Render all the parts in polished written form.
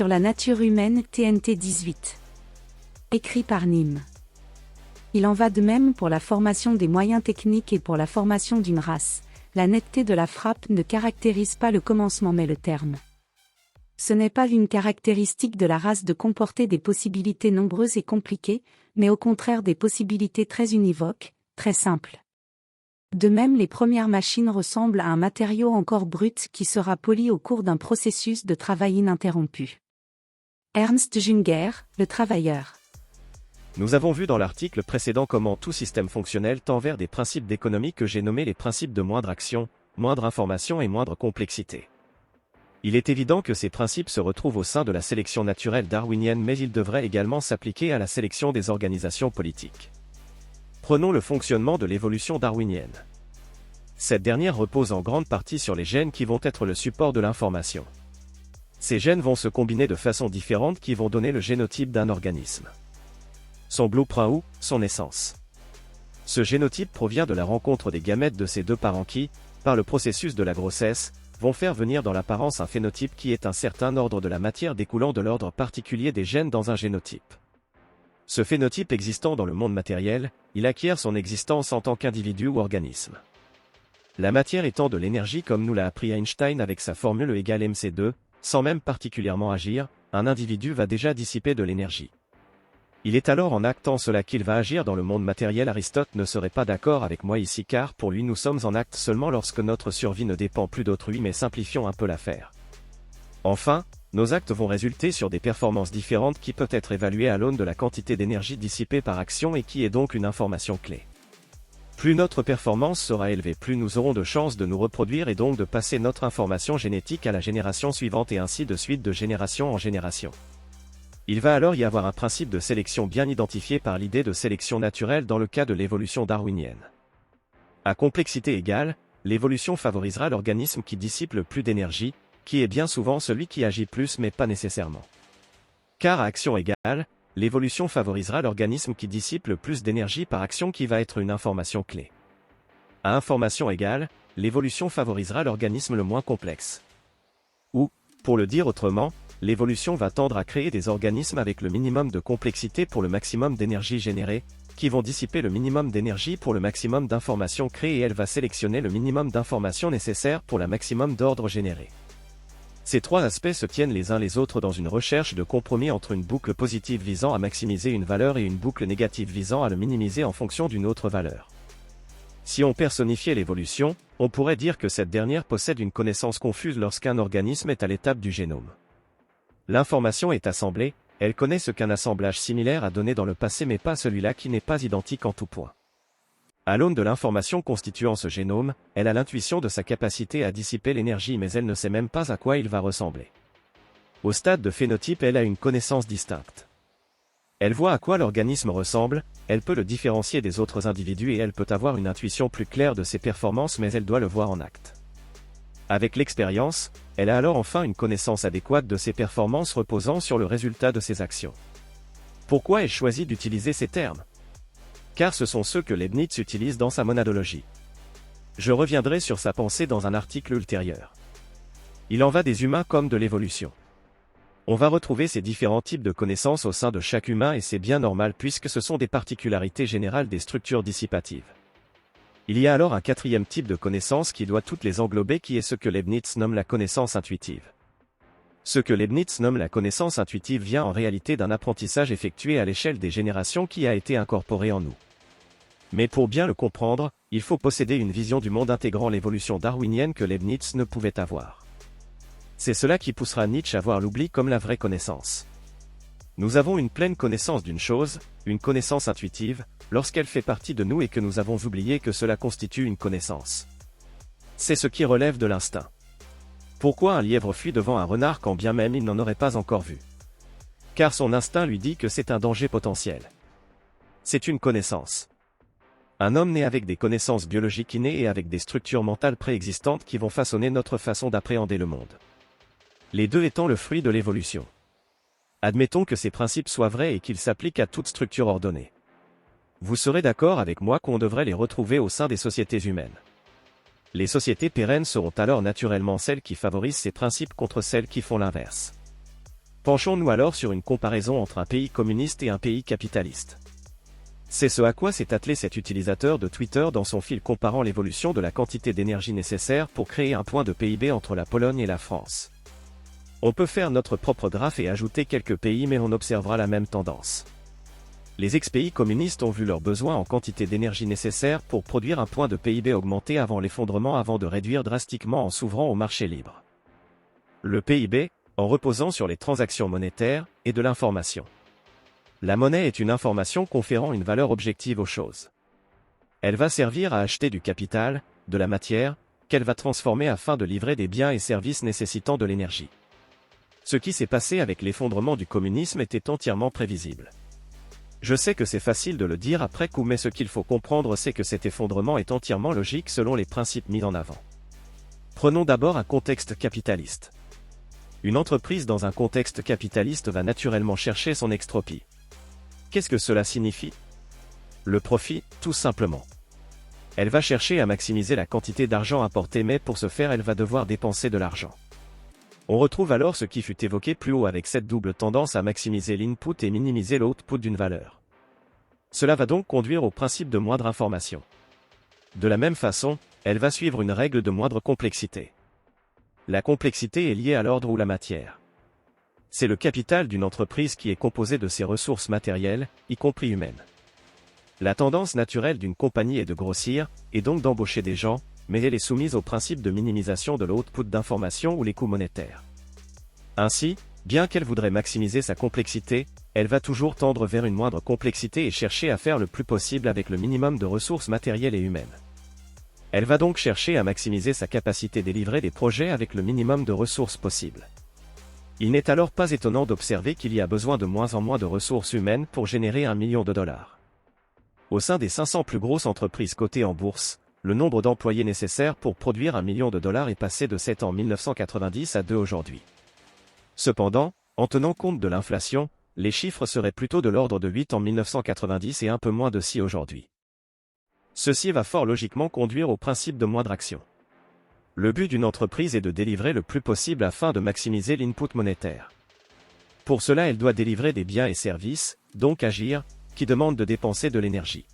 Sur la nature humaine, TNT 18. Écrit par Nîmes. Il en va de même pour la formation des moyens techniques et pour la formation d'une race. La netteté de la frappe ne caractérise pas le commencement mais le terme. Ce n'est pas une caractéristique de la race de comporter des possibilités nombreuses et compliquées, mais au contraire des possibilités très univoques, très simples. De même, les premières machines ressemblent à un matériau encore brut qui sera poli au cours d'un processus de travail ininterrompu. Ernst Junger, Le Travailleur. Nous avons vu dans l'article précédent comment tout système fonctionnel tend vers des principes d'économie que j'ai nommés les principes de moindre action, moindre information et moindre complexité. Il est évident que ces principes se retrouvent au sein de la sélection naturelle darwinienne, mais ils devraient également s'appliquer à la sélection des organisations politiques. Prenons le fonctionnement de l'évolution darwinienne. Cette dernière repose en grande partie sur les gènes qui vont être le support de l'information. Ces gènes vont se combiner de façon différente qui vont donner le génotype d'un organisme. Son blueprint ou son essence. Ce génotype provient de la rencontre des gamètes de ces deux parents qui, par le processus de la grossesse, vont faire venir dans l'apparence un phénotype qui est un certain ordre de la matière découlant de l'ordre particulier des gènes dans un génotype. Ce phénotype existant dans le monde matériel, il acquiert son existence en tant qu'individu ou organisme. La matière étant de l'énergie comme nous l'a appris Einstein avec sa formule E égale mc2, sans même particulièrement agir, un individu va déjà dissiper de l'énergie. Il est alors en actant cela qu'il va agir dans le monde matériel. Aristote ne serait pas d'accord avec moi ici car pour lui nous sommes en acte seulement lorsque notre survie ne dépend plus d'autrui, mais simplifions un peu l'affaire. Enfin, nos actes vont résulter sur des performances différentes qui peuvent être évaluées à l'aune de la quantité d'énergie dissipée par action et qui est donc une information clé. Plus notre performance sera élevée, plus nous aurons de chances de nous reproduire et donc de passer notre information génétique à la génération suivante et ainsi de suite de génération en génération. Il va alors y avoir un principe de sélection bien identifié par l'idée de sélection naturelle dans le cas de l'évolution darwinienne. À complexité égale, l'évolution favorisera l'organisme qui dissipe le plus d'énergie, qui est bien souvent celui qui agit plus mais pas nécessairement. Car à action égale, l'évolution favorisera l'organisme qui dissipe le plus d'énergie par action qui va être une information clé. À information égale, l'évolution favorisera l'organisme le moins complexe. Ou, pour le dire autrement, l'évolution va tendre à créer des organismes avec le minimum de complexité pour le maximum d'énergie générée, qui vont dissiper le minimum d'énergie pour le maximum d'informations créées et elle va sélectionner le minimum d'informations nécessaires pour le maximum d'ordre généré. Ces trois aspects se tiennent les uns les autres dans une recherche de compromis entre une boucle positive visant à maximiser une valeur et une boucle négative visant à le minimiser en fonction d'une autre valeur. Si on personnifiait l'évolution, on pourrait dire que cette dernière possède une connaissance confuse lorsqu'un organisme est à l'étape du génome. L'information est assemblée, elle connaît ce qu'un assemblage similaire a donné dans le passé mais pas celui-là qui n'est pas identique en tout point. À l'aune de l'information constituant ce génome, elle a l'intuition de sa capacité à dissiper l'énergie mais elle ne sait même pas à quoi il va ressembler. Au stade de phénotype, elle a une connaissance distincte. Elle voit à quoi l'organisme ressemble, elle peut le différencier des autres individus et elle peut avoir une intuition plus claire de ses performances mais elle doit le voir en acte. Avec l'expérience, elle a alors enfin une connaissance adéquate de ses performances reposant sur le résultat de ses actions. Pourquoi ai-je choisi d'utiliser ces termes ? Car ce sont ceux que Leibniz utilise dans sa monadologie. Je reviendrai sur sa pensée dans un article ultérieur. Il en va des humains comme de l'évolution. On va retrouver ces différents types de connaissances au sein de chaque humain et c'est bien normal puisque ce sont des particularités générales des structures dissipatives. Il y a alors un quatrième type de connaissance qui doit toutes les englober qui est ce que Leibniz nomme la connaissance intuitive. Ce que Leibniz nomme la connaissance intuitive vient en réalité d'un apprentissage effectué à l'échelle des générations qui a été incorporé en nous. Mais pour bien le comprendre, il faut posséder une vision du monde intégrant l'évolution darwinienne que Leibniz ne pouvait avoir. C'est cela qui poussera Nietzsche à voir l'oubli comme la vraie connaissance. Nous avons une pleine connaissance d'une chose, une connaissance intuitive, lorsqu'elle fait partie de nous et que nous avons oublié que cela constitue une connaissance. C'est ce qui relève de l'instinct. Pourquoi un lièvre fuit devant un renard quand bien même il n'en aurait pas encore vu ? Car son instinct lui dit que c'est un danger potentiel. C'est une connaissance. Un homme naît avec des connaissances biologiques innées et avec des structures mentales préexistantes qui vont façonner notre façon d'appréhender le monde. Les deux étant le fruit de l'évolution. Admettons que ces principes soient vrais et qu'ils s'appliquent à toute structure ordonnée. Vous serez d'accord avec moi qu'on devrait les retrouver au sein des sociétés humaines. Les sociétés pérennes seront alors naturellement celles qui favorisent ces principes contre celles qui font l'inverse. Penchons-nous alors sur une comparaison entre un pays communiste et un pays capitaliste. C'est ce à quoi s'est attelé cet utilisateur de Twitter dans son fil comparant l'évolution de la quantité d'énergie nécessaire pour créer un point de PIB entre la Pologne et la France. On peut faire notre propre graphe et ajouter quelques pays, mais on observera la même tendance. Les ex-pays communistes ont vu leurs besoins en quantité d'énergie nécessaire pour produire un point de PIB augmenter avant l'effondrement, avant de réduire drastiquement en s'ouvrant au marché libre. Le PIB, en reposant sur les transactions monétaires et de l'information. La monnaie est une information conférant une valeur objective aux choses. Elle va servir à acheter du capital, de la matière, qu'elle va transformer afin de livrer des biens et services nécessitant de l'énergie. Ce qui s'est passé avec l'effondrement du communisme était entièrement prévisible. Je sais que c'est facile de le dire après coup, mais ce qu'il faut comprendre, c'est que cet effondrement est entièrement logique selon les principes mis en avant. Prenons d'abord un contexte capitaliste. Une entreprise dans un contexte capitaliste va naturellement chercher son extropie. Qu'est-ce que cela signifie? Le profit, tout simplement. Elle va chercher à maximiser la quantité d'argent apportée, mais pour ce faire, elle va devoir dépenser de l'argent. On retrouve alors ce qui fut évoqué plus haut avec cette double tendance à maximiser l'input et minimiser l'output d'une valeur. Cela va donc conduire au principe de moindre information. De la même façon, elle va suivre une règle de moindre complexité. La complexité est liée à l'ordre ou la matière. C'est le capital d'une entreprise qui est composé de ses ressources matérielles, y compris humaines. La tendance naturelle d'une compagnie est de grossir, et donc d'embaucher des gens, mais elle est soumise au principe de minimisation de l'output d'information ou les coûts monétaires. Ainsi, bien qu'elle voudrait maximiser sa complexité, elle va toujours tendre vers une moindre complexité et chercher à faire le plus possible avec le minimum de ressources matérielles et humaines. Elle va donc chercher à maximiser sa capacité de livrer des projets avec le minimum de ressources possibles. Il n'est alors pas étonnant d'observer qu'il y a besoin de moins en moins de ressources humaines pour générer $1 million. Au sein des 500 plus grosses entreprises cotées en bourse, le nombre d'employés nécessaires pour produire $1 million est passé de 7 en 1990 à 2 aujourd'hui. Cependant, en tenant compte de l'inflation, les chiffres seraient plutôt de l'ordre de 8 en 1990 et un peu moins de 6 aujourd'hui. Ceci va fort logiquement conduire au principe de moindre action. Le but d'une entreprise est de délivrer le plus possible afin de maximiser l'input monétaire. Pour cela, elle doit délivrer des biens et services, donc agir, qui demandent de dépenser de l'énergie.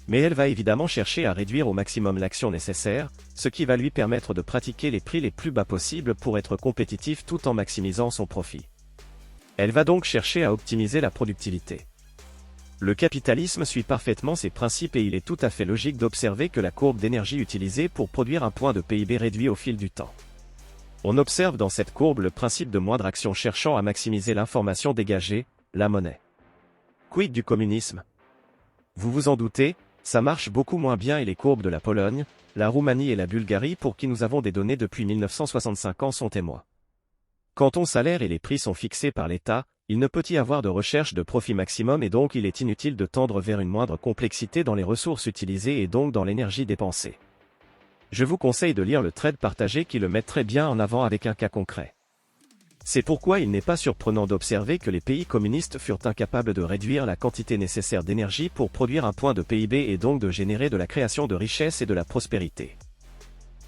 Mais elle va évidemment chercher à réduire au maximum l'action nécessaire, ce qui va lui permettre de pratiquer les prix les plus bas possibles pour être compétitif tout en maximisant son profit. Elle va donc chercher à optimiser la productivité. Le capitalisme suit parfaitement ces principes et il est tout à fait logique d'observer que la courbe d'énergie utilisée pour produire un point de PIB réduit au fil du temps. On observe dans cette courbe le principe de moindre action cherchant à maximiser l'information dégagée, la monnaie. Quid du communisme? Vous vous en doutez, ça marche beaucoup moins bien et les courbes de la Pologne, la Roumanie et la Bulgarie pour qui nous avons des données depuis 1965 en sont témoins. Quand ton salaire et les prix sont fixés par l'État, il ne peut y avoir de recherche de profit maximum et donc il est inutile de tendre vers une moindre complexité dans les ressources utilisées et donc dans l'énergie dépensée. Je vous conseille de lire le thread partagé qui le met très bien en avant avec un cas concret. C'est pourquoi il n'est pas surprenant d'observer que les pays communistes furent incapables de réduire la quantité nécessaire d'énergie pour produire un point de PIB et donc de générer de la création de richesses et de la prospérité.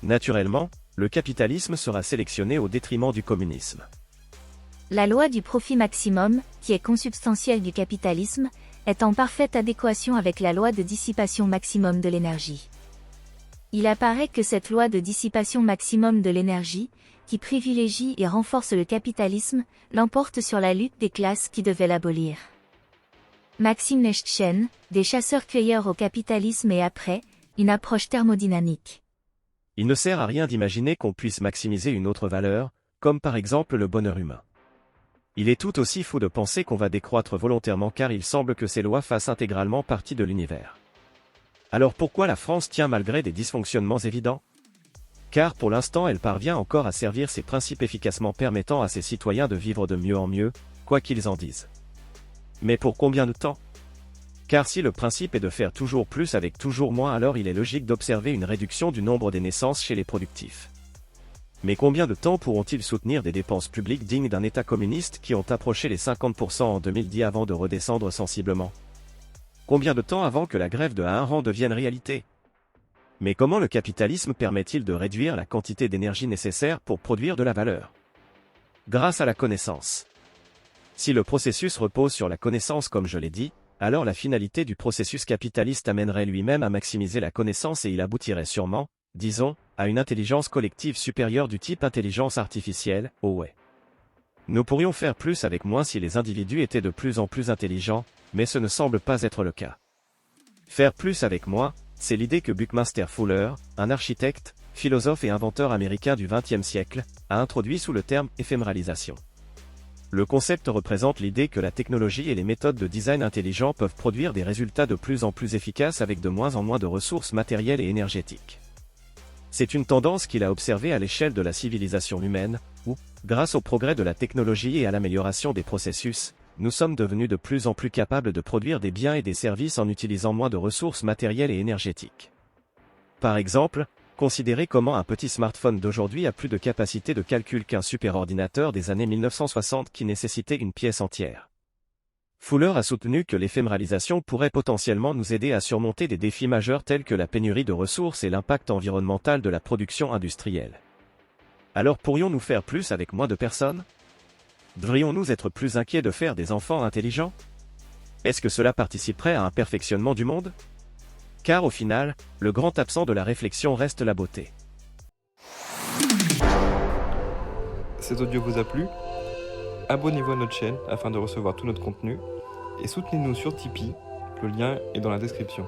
Naturellement, le capitalisme sera sélectionné au détriment du communisme. La loi du profit maximum, qui est consubstantielle du capitalisme, est en parfaite adéquation avec la loi de dissipation maximum de l'énergie. Il apparaît que cette loi de dissipation maximum de l'énergie, qui privilégie et renforce le capitalisme, l'emporte sur la lutte des classes qui devaient l'abolir. Maxime Nechtchen, des chasseurs-cueilleurs au capitalisme et après, une approche thermodynamique. Il ne sert à rien d'imaginer qu'on puisse maximiser une autre valeur, comme par exemple le bonheur humain. Il est tout aussi fou de penser qu'on va décroître volontairement car il semble que ces lois fassent intégralement partie de l'univers. Alors pourquoi la France tient malgré des dysfonctionnements évidents? Car pour l'instant elle parvient encore à servir ses principes efficacement permettant à ses citoyens de vivre de mieux en mieux, quoi qu'ils en disent. Mais pour combien de temps? Car si le principe est de faire toujours plus avec toujours moins, alors il est logique d'observer une réduction du nombre des naissances chez les productifs. Mais combien de temps pourront-ils soutenir des dépenses publiques dignes d'un État communiste qui ont approché les 50% en 2010 avant de redescendre sensiblement? Combien de temps avant que la grève de 1 rang devienne réalité? Mais comment le capitalisme permet-il de réduire la quantité d'énergie nécessaire pour produire de la valeur? Grâce à la connaissance. Si le processus repose sur la connaissance comme je l'ai dit, alors la finalité du processus capitaliste amènerait lui-même à maximiser la connaissance et il aboutirait sûrement, disons, à une intelligence collective supérieure du type intelligence artificielle, ouais. Nous pourrions faire plus avec moins si les individus étaient de plus en plus intelligents, mais ce ne semble pas être le cas. Faire plus avec moins, c'est l'idée que Buckminster Fuller, un architecte, philosophe et inventeur américain du XXe siècle, a introduit sous le terme éphéméralisation. Le concept représente l'idée que la technologie et les méthodes de design intelligent peuvent produire des résultats de plus en plus efficaces avec de moins en moins de ressources matérielles et énergétiques. C'est une tendance qu'il a observée à l'échelle de la civilisation humaine, où, grâce au progrès de la technologie et à l'amélioration des processus, nous sommes devenus de plus en plus capables de produire des biens et des services en utilisant moins de ressources matérielles et énergétiques. Par exemple, considérez comment un petit smartphone d'aujourd'hui a plus de capacité de calcul qu'un superordinateur des années 1960 qui nécessitait une pièce entière. Fuller a soutenu que l'éphéméralisation pourrait potentiellement nous aider à surmonter des défis majeurs tels que la pénurie de ressources et l'impact environnemental de la production industrielle. Alors pourrions-nous faire plus avec moins de personnes ? Devrions-nous être plus inquiets de faire des enfants intelligents ? Est-ce que cela participerait à un perfectionnement du monde ? Car au final, le grand absent de la réflexion reste la beauté. Cet audio vous a plu ? Abonnez-vous à notre chaîne afin de recevoir tout notre contenu et soutenez-nous sur Tipeee, le lien est dans la description.